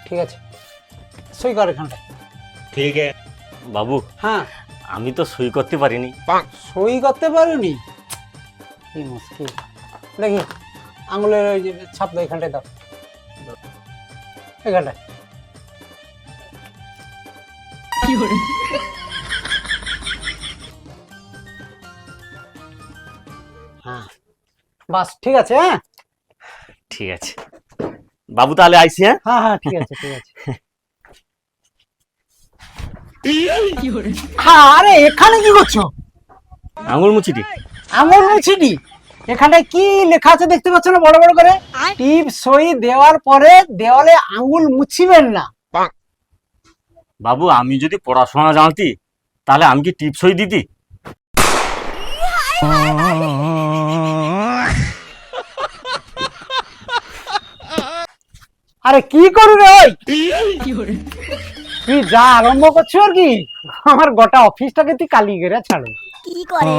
ঠিক আছে, সই কর এখানটা। ठीक है বাবু হ্যাঁ, আমি তো সই করতে পারিনি। সই করতে পারোনি? কি মুশকিল। দেখি আঙুলের ওই যে ছাপ দাও, এখানটায় দাও, এখানটায়। হ্যাঁ বাস, ঠিক আছে। হ্যাঁ ঠিক আছে বাবু, তাহলে আইসি। হ্যাঁ হ্যাঁ হ্যাঁ, ঠিক আছে ঠিক আছে। হ্যাঁ, আরে এখানে কি করছো? আঙুল মুছিটি। আঙুল মুছিনি? এখানটায় কি লেখা আছে দেখতে পাচ্ছ না বড় বড় করে? টিপ সই দেওয়ার পরে দেওয়ালে আঙুল মুছিবেন না। বাবু আমি যদি পড়াশোনা জানতি তাহলে আমি কি টিপ সই দিতি? আরে কি করবে ওই, তুই যা আরম্ভ করছো আর কি, আমার গোটা অফিসটাকে তুই কালি করে ছাড়ে। কি করে